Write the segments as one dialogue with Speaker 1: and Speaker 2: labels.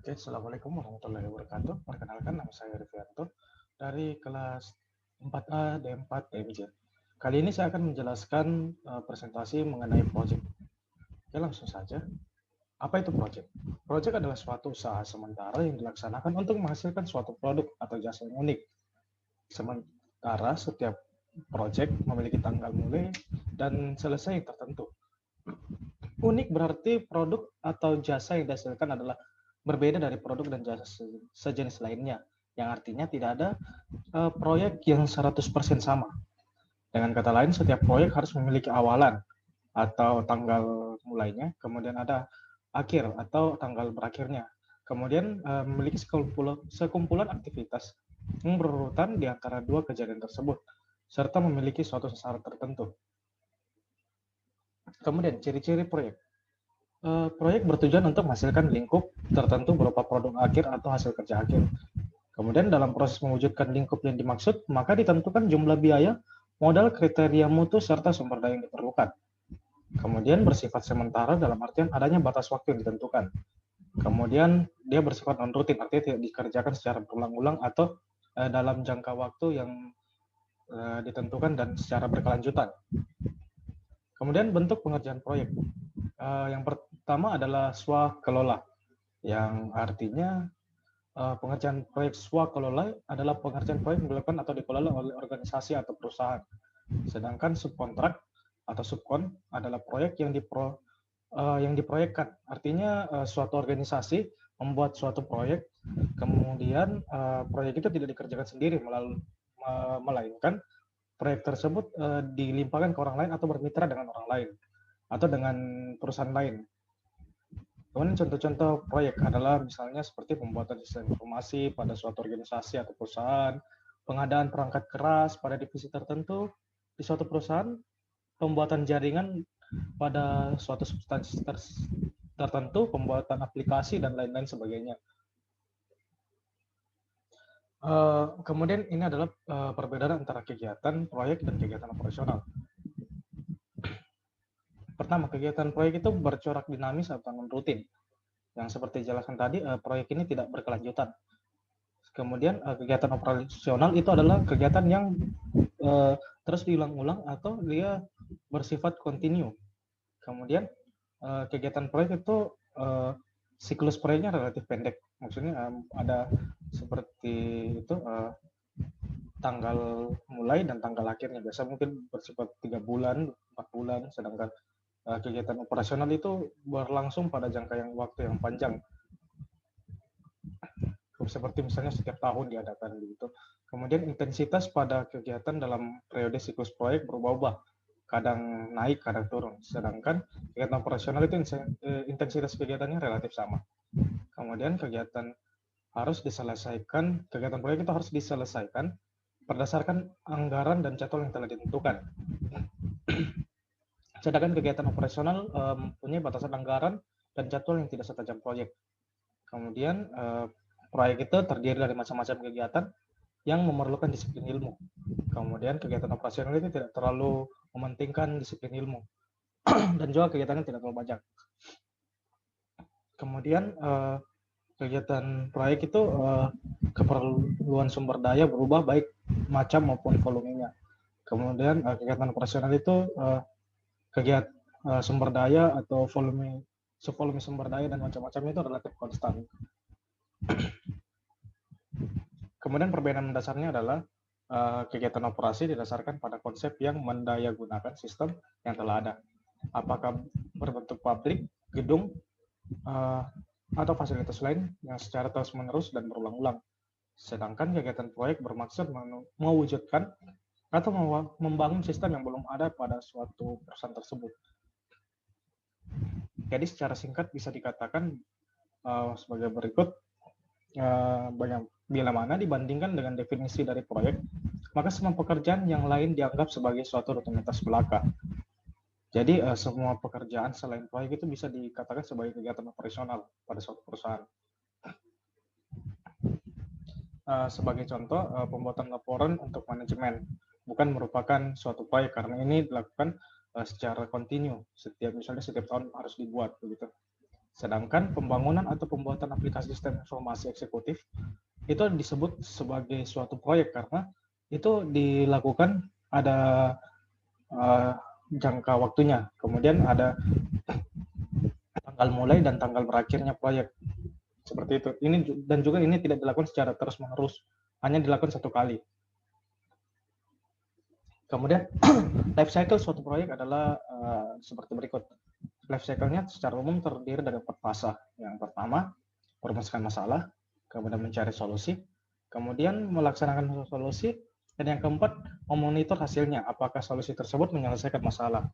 Speaker 1: Oke, Assalamualaikum warahmatullahi wabarakatuh. Perkenalkan, nama saya Rivianto dari kelas 4A D4 PMJ. Kali ini saya akan menjelaskan presentasi mengenai project. Oke, langsung saja. Apa itu project? Project adalah suatu usaha sementara yang dilaksanakan untuk menghasilkan suatu produk atau jasa yang unik. Sementara setiap project memiliki tanggal mulai dan selesai yang tertentu. Unik berarti produk atau jasa yang dihasilkan adalah berbeda dari produk dan jasa sejenis lainnya, yang artinya tidak ada proyek yang 100% sama. Dengan kata lain, setiap proyek harus memiliki awalan atau tanggal mulainya, kemudian ada akhir atau tanggal berakhirnya. Kemudian memiliki sekumpulan aktivitas yang berurutan di antara dua kejadian tersebut, serta memiliki suatu sasaran tertentu. Kemudian ciri-ciri proyek. Proyek bertujuan untuk menghasilkan lingkup tertentu berupa produk akhir atau hasil kerja akhir. Kemudian dalam proses mewujudkan lingkup yang dimaksud, maka ditentukan jumlah biaya, modal, kriteria mutu, serta sumber daya yang diperlukan. Kemudian bersifat sementara dalam artian adanya batas waktu yang ditentukan. Kemudian dia bersifat non-rutin, artinya tidak dikerjakan secara berulang-ulang atau dalam jangka waktu yang ditentukan dan secara berkelanjutan. Kemudian bentuk pengerjaan proyek. Yang pertama adalah swakelola, yang artinya pengerjaan proyek swakelola adalah pengerjaan proyek yang dilakukan atau dikelola oleh organisasi atau perusahaan. Sedangkan subkontrak atau subkon adalah proyek yang diproyekkan. Artinya suatu organisasi membuat suatu proyek, kemudian proyek itu tidak dikerjakan sendiri, melainkan proyek tersebut dilimpahkan ke orang lain atau bermitra dengan orang lain atau dengan perusahaan lain. Kemudian contoh-contoh proyek adalah misalnya seperti pembuatan sistem informasi pada suatu organisasi atau perusahaan, pengadaan perangkat keras pada divisi tertentu di suatu perusahaan, pembuatan jaringan pada suatu substansi tertentu, pembuatan aplikasi, dan lain-lain sebagainya. Kemudian ini adalah perbedaan antara kegiatan proyek dan kegiatan operasional. Pertama, kegiatan proyek itu bercorak dinamis atau non-rutin. Yang seperti dijelaskan tadi, proyek ini tidak berkelanjutan. Kemudian kegiatan operasional itu adalah kegiatan yang terus diulang-ulang atau dia bersifat kontinu. Kemudian kegiatan proyek itu siklus proyeknya relatif pendek. Maksudnya ada seperti itu tanggal mulai dan tanggal akhirnya. Biasa mungkin bersifat 3 bulan, 4 bulan, sedangkan kegiatan operasional itu berlangsung pada jangka waktu yang panjang, seperti misalnya setiap tahun diadakan begitu. Kemudian intensitas pada kegiatan dalam periode siklus proyek berubah-ubah, kadang naik, kadang turun. Sedangkan kegiatan operasional itu intensitas kegiatannya relatif sama. Kemudian kegiatan proyek itu harus diselesaikan berdasarkan anggaran dan jadwal yang telah ditentukan. Sedangkan kegiatan operasional mempunyai batasan anggaran dan jadwal yang tidak setajam proyek. Kemudian proyek itu terdiri dari macam-macam kegiatan yang memerlukan disiplin ilmu. Kemudian kegiatan operasional itu tidak terlalu mementingkan disiplin ilmu dan juga kegiatannya tidak terlalu banyak. Kemudian kegiatan proyek itu keperluan sumber daya berubah baik macam maupun volumenya. Kemudian kegiatan operasional itu kegiatan sumber daya atau volume sumber daya dan macam-macamnya itu relatif konstan. Kemudian perbedaan mendasarnya adalah kegiatan operasi didasarkan pada konsep yang mendayagunakan sistem yang telah ada. Apakah berbentuk pabrik, gedung, atau fasilitas lain yang secara terus-menerus dan berulang-ulang. Sedangkan kegiatan proyek bermaksud mewujudkan atau membangun sistem yang belum ada pada suatu perusahaan tersebut. Jadi secara singkat bisa dikatakan sebagai berikut, bila mana dibandingkan dengan definisi dari proyek, maka semua pekerjaan yang lain dianggap sebagai suatu rutinitas belaka. Jadi semua pekerjaan selain proyek itu bisa dikatakan sebagai kegiatan operasional pada suatu perusahaan. Sebagai contoh, pembuatan laporan untuk manajemen bukan merupakan suatu proyek karena ini dilakukan secara kontinu, misalnya setiap tahun harus dibuat begitu. Sedangkan pembangunan atau pembuatan aplikasi sistem informasi eksekutif itu disebut sebagai suatu proyek karena itu dilakukan ada jangka waktunya. Kemudian ada tanggal mulai dan tanggal berakhirnya proyek. Seperti itu. Ini dan juga ini tidak dilakukan secara terus-menerus, hanya dilakukan satu kali. Kemudian life cycle suatu proyek adalah seperti berikut. Life cycle-nya secara umum terdiri dari 4 fase. Yang pertama, merumuskan masalah, kemudian mencari solusi, kemudian melaksanakan solusi, dan yang keempat, memonitor hasilnya, apakah solusi tersebut menyelesaikan masalah.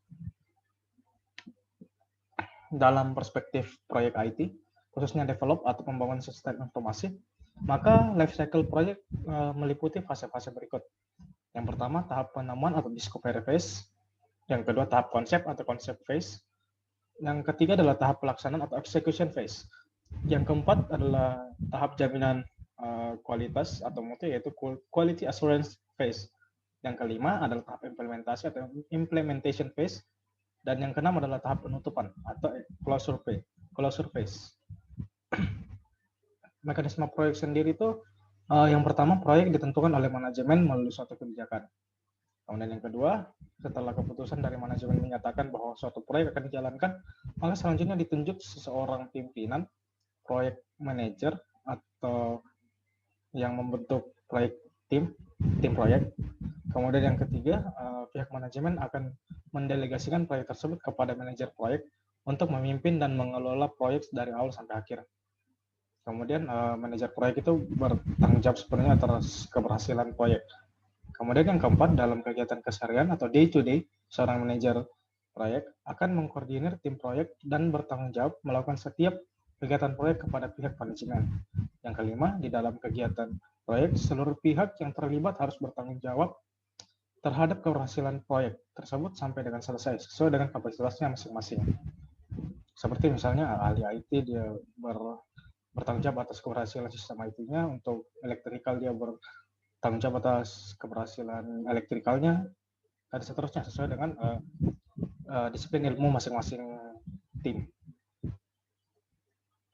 Speaker 1: Dalam perspektif proyek IT, khususnya develop atau pembangunan sistem informasi, maka life cycle proyek meliputi fase-fase berikut. Yang pertama, tahap penemuan atau discovery phase. Yang kedua, tahap konsep atau concept phase. Yang ketiga adalah tahap pelaksanaan atau execution phase. Yang keempat adalah tahap jaminan kualitas atau mutu, yaitu quality assurance phase. Yang kelima adalah tahap implementasi atau implementation phase. Dan yang keenam adalah tahap penutupan atau closure phase. Mekanisme proyek sendiri itu yang pertama, proyek ditentukan oleh manajemen melalui suatu kebijakan. Kemudian yang kedua, setelah keputusan dari manajemen menyatakan bahwa suatu proyek akan dijalankan, maka selanjutnya ditunjuk seseorang pimpinan, proyek manajer, atau yang membentuk proyek tim proyek. Kemudian yang ketiga, pihak manajemen akan mendelegasikan proyek tersebut kepada manajer proyek untuk memimpin dan mengelola proyek dari awal sampai akhir. Kemudian manajer proyek itu bertanggung jawab sepenuhnya atas keberhasilan proyek. Kemudian yang keempat, dalam kegiatan keseharian atau day to day, seorang manajer proyek akan mengkoordinir tim proyek dan bertanggung jawab melakukan setiap kegiatan proyek kepada pihak manajemen. Yang kelima, di dalam kegiatan proyek, seluruh pihak yang terlibat harus bertanggung jawab terhadap keberhasilan proyek tersebut sampai dengan selesai, sesuai dengan kapasitasnya masing-masing. Seperti misalnya ahli IT, dia bertanggung jawab atas keberhasilan sistem IT-nya, untuk elektrikal dia bertanggung jawab atas keberhasilan elektrikalnya, dan seterusnya sesuai dengan disiplin ilmu masing-masing tim.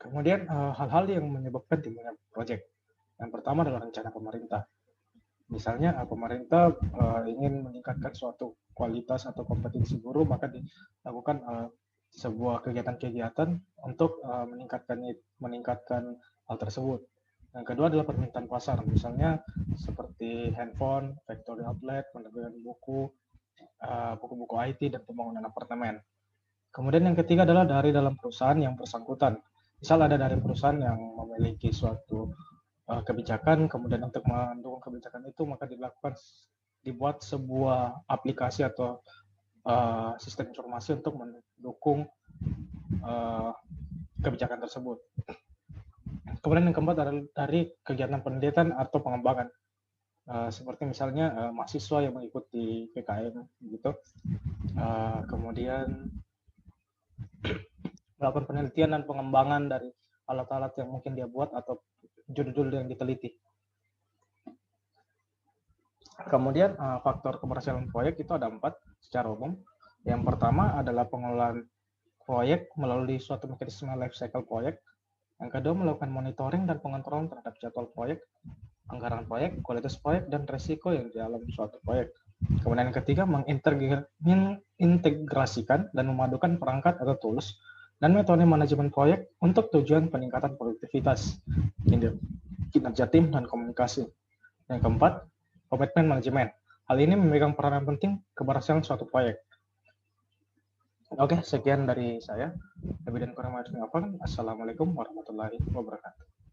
Speaker 1: Kemudian hal-hal yang menyebabkan timbulnya proyek. Yang pertama adalah rencana pemerintah. Misalnya pemerintah ingin meningkatkan suatu kualitas atau kompetensi guru, maka dilakukan sebuah kegiatan-kegiatan untuk meningkatkan hal tersebut. Yang kedua adalah permintaan pasar, misalnya seperti handphone, factory outlet, penerbitan buku-buku IT, dan pembangunan apartemen. Kemudian yang ketiga adalah dari dalam perusahaan yang bersangkutan. Misal ada dari perusahaan yang memiliki suatu kebijakan, kemudian untuk mendukung kebijakan itu maka dibuat sebuah aplikasi atau sistem informasi untuk mendukung kebijakan tersebut. Kemudian yang keempat adalah dari kegiatan penelitian atau pengembangan, seperti misalnya mahasiswa yang mengikuti PKM gitu, kemudian melakukan penelitian dan pengembangan dari alat-alat yang mungkin dia buat atau judul-judul yang diteliti. Kemudian faktor keberhasilan proyek itu ada 4 secara umum. Yang pertama adalah pengelolaan proyek melalui suatu mekanisme life cycle proyek. Yang kedua, melakukan monitoring dan pengontrolan terhadap jadwal proyek, anggaran proyek, kualitas proyek, dan resiko yang dialami suatu proyek. Kemudian yang ketiga, mengintegrasikan dan memadukan perangkat atau tools dan metode manajemen proyek untuk tujuan peningkatan produktivitas, kinerja tim, dan komunikasi. Yang keempat, komitmen manajemen. Hal ini memegang peranan penting keberhasilan suatu proyek. Oke, sekian dari saya. Lebih dan kurang mohon maaf. Assalamualaikum warahmatullahi wabarakatuh.